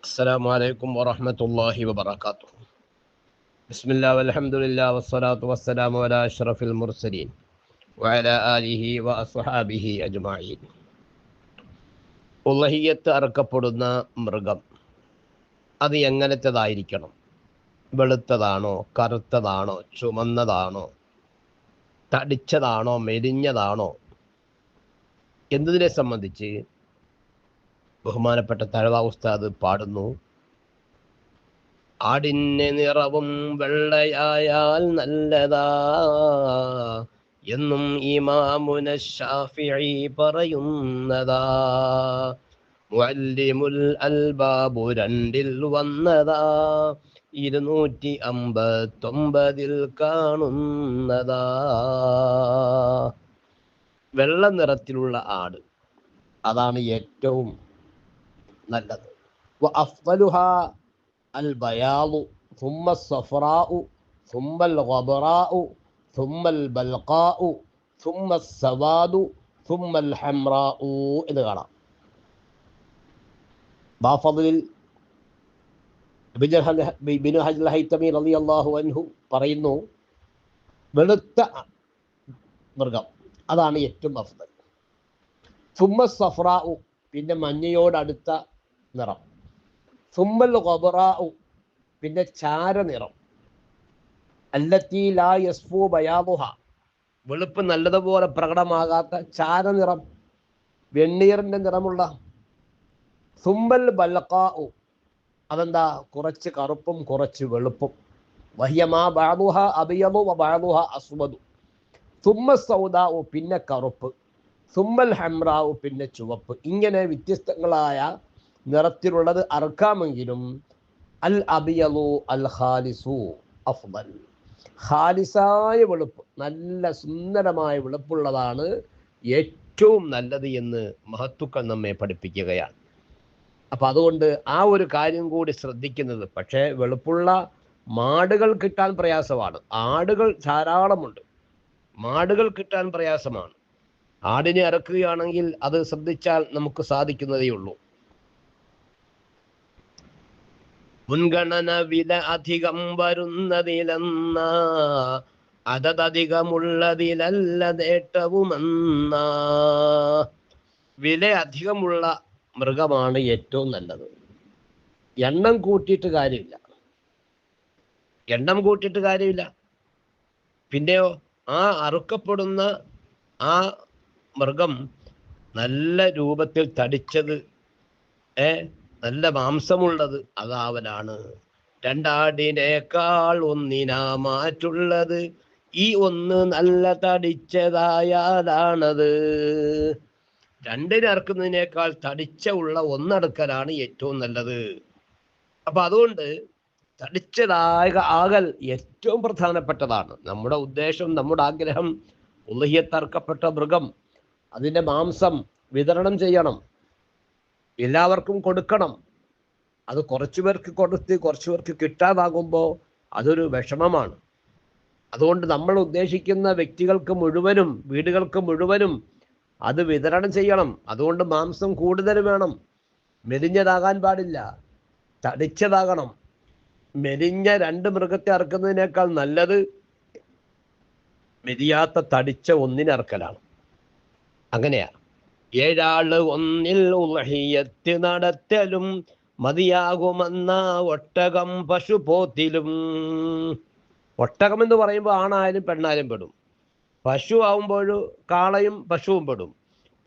السلام عليكم ورحمة الله وبركاته. بسم الله والحمد لله والصلاة والسلام على أشرف المرسلين وعلى آله وأصحابه أجمعين. ഉളഹിയത്ത് അറക്കപ്പെടുന്ന മൃഗം അത് എങ്ങനത്തേതായിരിക്കണം? വെളുത്തതാണോ, കറുത്തതാണോ, ചുമന്നതാണോ, തടിച്ചതാണോ, മെലിഞ്ഞതാണോ എന്നതിനെ സംബന്ധിച്ച് ബഹുമാനപ്പെട്ട തഴവ ഉസ്താദ് പാടുന്നു. ആടിന്റെ നിറവും വെള്ളയായാൽ നല്ലതാ എന്നും ഇമാമുന ശാഫിഈ പറയുന്നതാ. മുഅല്ലിമുൽ അൽബാബു 2 വന്നതാ, 259 കാണുന്നതാ. വെള്ള നിറത്തിലുള്ള ആട് അതാണ് ഏറ്റവും നല്ലത്. വഅഫ്ളലുഹാ അൽ ബയാളു ثم الصفراء ثم الغبراء ثم البلقاء ثم السواد ثم الحمراء എന്ന് കാണാം. ബാഫളിൽ ഇബ്നു ഹജർ ഹൈതമി റളിയല്ലാഹു അൻഹു പറയുന്നു, വെളുത്ത മൃഗം അതാണ് ഏറ്റവും അഫ്ളൽ. ثم الصفراء പിന്നെ മഞ്ഞയോടടുത്ത നിറം. സുമ്മൽ ഖബറാഉ പിന്നെ ചാരനിറം. അല്ലത്തി ലാ യസ്ഫു ബയാദുഹ വെളുപ്പ് നല്ലതുപോലെ പ്രകടമാകാത്ത ചാരനിറം, വെണ്ണീറിന്റെ നിറമുള്ള. സുമ്മൽ ബൽഖാഉ അതെന്താ, കുറച്ച് കറുപ്പും കുറച്ച് വെളുപ്പും. വഹിയമാ ബഅദുഹ അബയദു വ ബഅദുഹ അസ്വദു. സുമ്മ സൗദാഉ പിന്നെ കറുപ്പ്. സുമ്മൽ ഹംറാഉ പിന്നെ ചുവപ്പ്. ഇങ്ങനെ വ്യത്യസ്തങ്ങളായ നിറത്തിലുള്ളത് അറുക്കാമെങ്കിലും അൽ അബിയലു അൽ ഖാലിസു അഫ്ദൽ. ഖാലിസായ വെളുപ്പ്, നല്ല സുന്ദരമായ വെളുപ്പുള്ളതാണ് ഏറ്റവും നല്ലത് എന്ന് മഹത്തുക്കൾ നമ്മെ പഠിപ്പിക്കുകയാണ്. അപ്പം അതുകൊണ്ട് ആ ഒരു കാര്യം കൂടി ശ്രദ്ധിക്കുന്നത്. പക്ഷേ വെളുപ്പുള്ള മാടുകൾ കിട്ടാൻ പ്രയാസമാണ്. ആടുകൾ ധാരാളമുണ്ട്, മാടുകൾ കിട്ടാൻ പ്രയാസമാണ്. ആടിനെ അറക്കുകയാണെങ്കിൽ അത് ശ്രദ്ധിച്ചാൽ നമുക്ക് സാധിക്കുന്നതേ ഉള്ളൂ. മുൻഗണന വില അധികം വരുന്നതിലെന്ന അതധികമുള്ളതിലല്ല നേട്ടവുമെന്ന. വില അധികമുള്ള മൃഗമാണ് ഏറ്റവും നല്ലത്. എണ്ണം കൂട്ടിയിട്ട് കാര്യമില്ല, എണ്ണം കൂട്ടിയിട്ട് കാര്യമില്ല. പിന്നെയോ ആ അറുക്കപ്പെടുന്ന ആ മൃഗം നല്ല രൂപത്തിൽ തടിച്ചത്, നല്ല മാംസമുള്ളത് അതാവലാണ്. രണ്ടാടിനേക്കാൾ ഒന്നിനാ മാറ്റുള്ളത്, ഈ ഒന്ന് നല്ല തടിച്ചതായാലാണത്. രണ്ടിനെ അറുക്കുന്നതിനേക്കാൾ തടിച്ച ഉള്ള ഒന്നടുക്കലാണ് ഏറ്റവും നല്ലത്. അപ്പൊ അതുകൊണ്ട് ആകൽ ഏറ്റവും പ്രധാനപ്പെട്ടതാണ്. നമ്മുടെ ഉദ്ദേശം, നമ്മുടെ ആഗ്രഹം ഉളഹിയത്തറുക്കപ്പെട്ട മൃഗം, അതിൻ്റെ മാംസം വിതരണം ചെയ്യണം, എല്ലാവർക്കും കൊടുക്കണം. അത് കുറച്ചു പേർക്ക് കൊടുത്ത് കുറച്ചു പേർക്ക് കിട്ടാതാകുമ്പോൾ അതൊരു വിഷമമാണ്. അതുകൊണ്ട് നമ്മൾ ഉദ്ദേശിക്കുന്ന വ്യക്തികൾക്ക് മുഴുവനും, വീടുകൾക്ക് മുഴുവനും അത് വിതരണം ചെയ്യണം. അതുകൊണ്ട് മാംസം കൂടുതൽ വേണം. മെലിഞ്ഞതാകാൻ പാടില്ല, തടിച്ചതാകണം. മെലിഞ്ഞ 2 മൃഗത്തെ അറുക്കുന്നതിനേക്കാൾ നല്ലത് മെലിയാത്ത തടിച്ച ഒന്നിനെ അറുക്കലാണ്. അങ്ങനെയാ 7 ആള് ഒന്നിൽ ഉളഹിയത്ത് നടത്തലും മതിയാകുമെന്ന ഒട്ടകം പശു പോത്തിലും. ഒട്ടകം എന്ന് പറയുമ്പോൾ ആണായാലും പെണ്ണായാലും പെടും. പശു ആകുമ്പോൾ കാളയും പശുവും പെടും.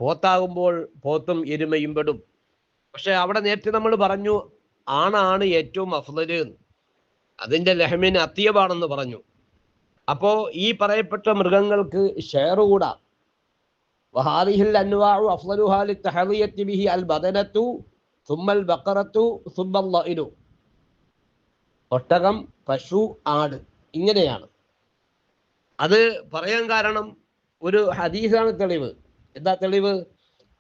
പോത്താകുമ്പോൾ പോത്തും എരുമയും പെടും. പക്ഷെ അവിടെ നേരത്തെ നമ്മൾ പറഞ്ഞു ആണാണ് ഏറ്റവും അഫ്ളല്, അതിൻ്റെ ലഹമിന് അത്യബാണെന്ന് പറഞ്ഞു. അപ്പോൾ ഈ പറയപ്പെട്ട മൃഗങ്ങൾക്ക് ഷെയർ കൂടാ. വഹാദിഹിൽ അൻവാഉ അഫ്ളലുഹാ ലിത്തഹദിയത്തി ബിഹി അൽ ബദനത്തു സുമ്മൽ ബഖറത്തു സുമ്മൽ ലഇനു. ഒട്ടകം, പശു, ആട്, ഇങ്ങനെയാണ്. അത് പറയാൻ കാരണം ഒരു ഹദീസാണ് തെളിവ്. എന്താ തെളിവ്?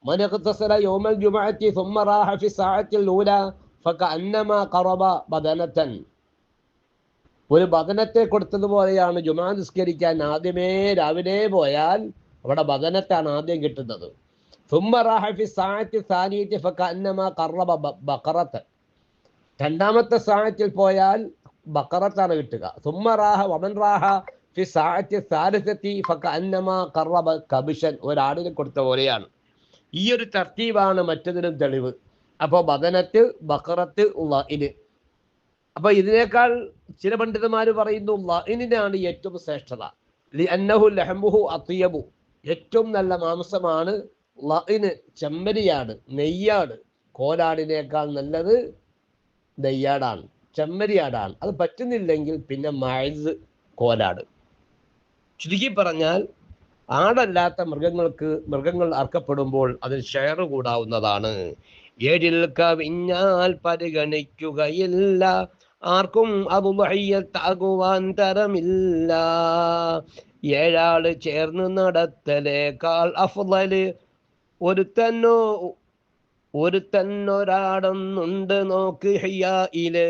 മൻ ഇഖ്തസല യൗമൽ ജുമുഅത്തി സുമ്മ റാഹ ഫി സഅത്തിൽ ഊലാ ഫകഅന്നമാ ഖറബ ബദനതൻ. ഒരു ബദനത്തെ കൊടുത്തതുപോലെയാണ് ജുമാ നിസ്കരിക്കാൻ ആദ്യമേ രാവിലെ പോയാൽ അവിടെ ബദനത്താണ് ആദ്യം കിട്ടുന്നത്. ثم راح في الساعة الثانية فكأنما قرب بقرة. രണ്ടാമത്തെ സാഹത്തിൽ പോയാൽ ബക്കറത്താണ് കിട്ടുക. സുമ്മറാഹ വമൻ റാഹ ഫി സാഅത്തി സാലിസത്തി ഫകഅന്നമാ ഖറബ കബിഷൻ, ഒരാടിനെ കൊടുത്ത പോലെയാണ്. ഈ ഒരു തർത്തീബാണ് മറ്റതിനും തെളിവ്. അപ്പോൾ ബദനത്ത്, ബക്കറത്ത്, ലഇന്. അപ്പൊ ഇതിനേക്കാൾ ചില പണ്ഡിതന്മാർ പറയുന്നു ലഇനാണ് ഏറ്റവും ശ്രേഷ്ഠത. ലിഅന്നഹു ലഹമുഹു അത്യബു, ഏറ്റവും നല്ല മാംസമാണ് ലഇന്, ചെമ്മരിയാട്, നെയ്യാട്. കോലാടിനേക്കാൾ നല്ലത് നെയ്യാടാണ്, ചെമ്മരിയാടാണ്. അത് പറ്റുന്നില്ലെങ്കിൽ പിന്നെ മഅസ്, കോലാട്. ചുരുക്കി പറഞ്ഞാൽ ആടല്ലാത്ത മൃഗങ്ങൾ അർക്കപ്പെടുമ്പോൾ അതിൽ ഷെയർ കൂടാവുന്നതാണ്. ഏഴിൽ കവിഞ്ഞാൽ പരിഗണിക്കുകയില്ല, ആർക്കും അബുബഹിയത്താകുവാൻ തരമില്ല. ഏഴാള് ചേർന്ന് നടത്തലേക്കാൾ അഫ്ളല്, ഒരുത്തന്നൊരാടൊന്നുണ്ട് നോക്ക് ഹിയായില്.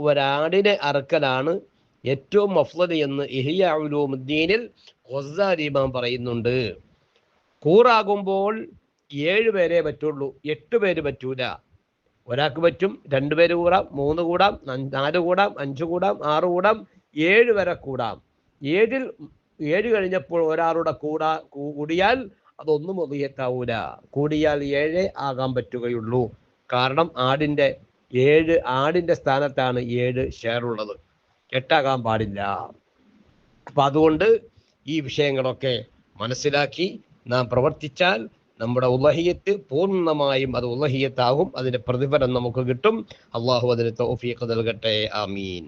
ഒരാടിനെ അറക്കലാണ് ഏറ്റവും അഫ്ളൽ എന്ന് ഇഹ്യാ ഉലൂമുദ്ദീനിൽ ഗസാലി ഇമാം പറയുന്നുണ്ട്. കൂറാകുമ്പോൾ 7 പേരെ പറ്റുള്ളൂ, 8 പേര് പറ്റൂല. ഒരാൾക്ക് പറ്റും 2 പേര് കൂടാം, 3 കൂടാം, 4 കൂടാം, 5 കൂടാം, 6 കൂടാം, 7 വരെ കൂടാം. 7 കഴിഞ്ഞപ്പോൾ ഒരാളുടെ കൂടിയാൽ അതൊന്നും ഉദിയത്താവൂല. കൂടിയാൽ 7 ആകാൻ പറ്റുകയുള്ളൂ. കാരണം ആടിന്റെ സ്ഥാനത്താണ് 7 ഷെയർ ഉള്ളത്, 8 ആകാൻ പാടില്ല. അപ്പൊ അതുകൊണ്ട് ഈ വിഷയങ്ങളൊക്കെ മനസ്സിലാക്കി നാം പ്രവർത്തിച്ചാൽ നമ്മുടെ ഉളഹിയത്ത് പൂർണ്ണമായും അത് ഉളഹിയത്താകും. അതിന്റെ പ്രതിഫലം നമുക്ക് കിട്ടും. അള്ളാഹു അതിന് തൗഫീഖ് നൽകട്ടെ. ആമീൻ.